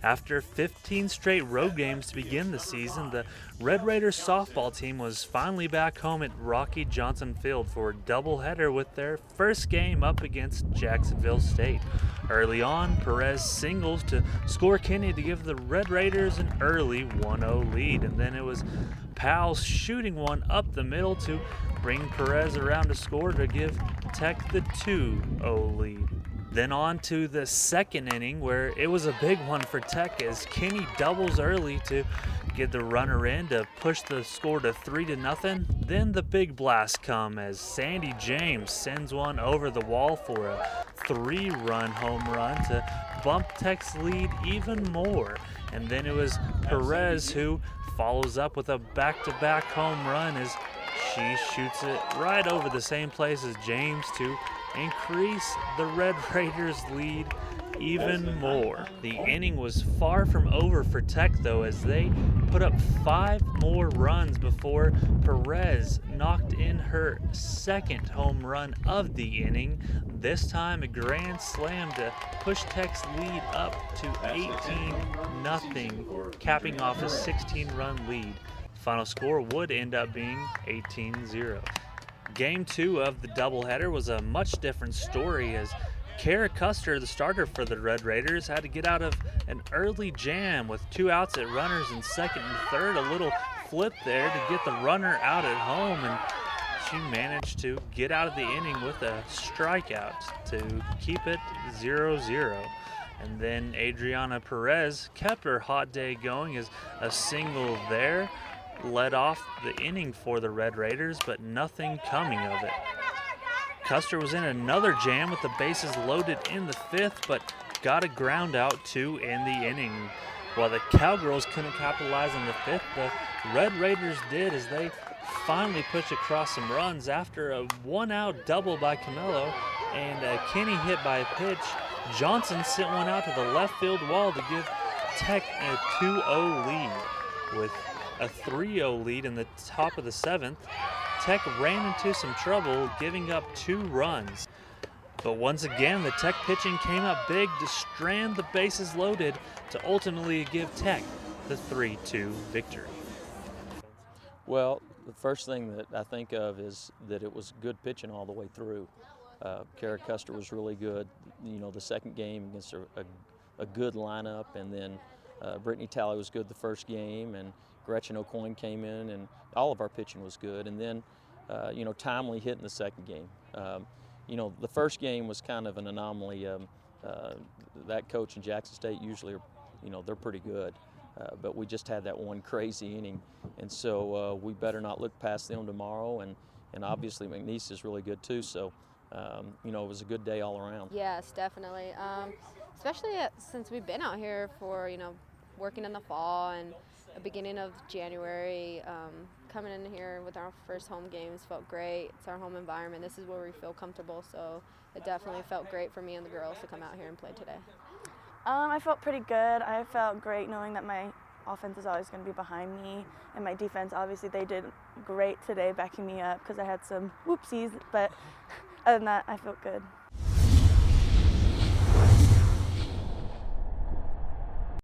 After 15 straight road games to begin the season, the Red Raiders softball team was finally back home at Rocky Johnson Field for a doubleheader with their first game up against Jacksonville State. Early on, Perez singles to score Kenny to give the Red Raiders an early 1-0 lead, and then it was Powell shooting one up the middle to bring Perez around to score to give Tech the 2-0 lead. Then on to the second inning, where it was a big one for Tech as Kenny doubles early to get the runner in to push the score to 3-0. Then the big blast come as Sandy James sends one over the wall for a 3-run home run to bump Tech's lead even more. And then it was Perez who follows up with a back-to-back home run as she shoots it right over the same place as James to increase the Red Raiders' lead even more. The inning was far from over for Tech, though, as they put up 5 more runs before Perez knocked in her second home run of the inning, this time a grand slam to push Tech's lead up to 18-0, capping off a 16-run lead. Final score would end up being 18-0. Game 2 of the doubleheader was a much different story as Kara Custer, the starter for the Red Raiders, had to get out of an early jam with 2 outs at runners in second and third. A little flip there to get the runner out at home, and she managed to get out of the inning with a strikeout to keep it 0-0. And then Adriana Perez kept her hot day going as a single there led off the inning for the Red Raiders, but nothing coming of it. Custer was in another jam with the bases loaded in the 5th, but got a ground out to end the inning. While the Cowgirls couldn't capitalize in the 5th, the Red Raiders did as they finally pushed across some runs after a 1-out double by Camelo and a Kenny hit by a pitch. Johnson sent one out to the left field wall to give Tech a 2-0 lead. With a 3-0 lead in the top of the 7th, Tech ran into some trouble, giving up 2 runs. But once again, the Tech pitching came up big to strand the bases loaded to ultimately give Tech the 3-2 victory. Well, the first thing that I think of is that it was good pitching all the way through. Kara Custer was really good, the second game against a good lineup, and then Brittany Talley was good the first game, and Gretchen O'Coin came in, and all of our pitching was good. And then, timely hit in the second game. The first game was kind of an anomaly. That coach in Jackson State usually, they're pretty good. But we just had that one crazy inning. And so we better not look past them tomorrow. And obviously Mcneese is really good too. So, it was a good day all around. Yes, definitely. Especially since we've been out here for, working in the fall and the beginning of January, coming in here with our first home games felt great. It's our home environment. This is where we feel comfortable, so it definitely felt great for me and the girls to come out here and play today. I felt pretty good. I felt great knowing that my offense is always going to be behind me, and my defense, obviously, they did great today backing me up because I had some whoopsies, but other than that, I felt good.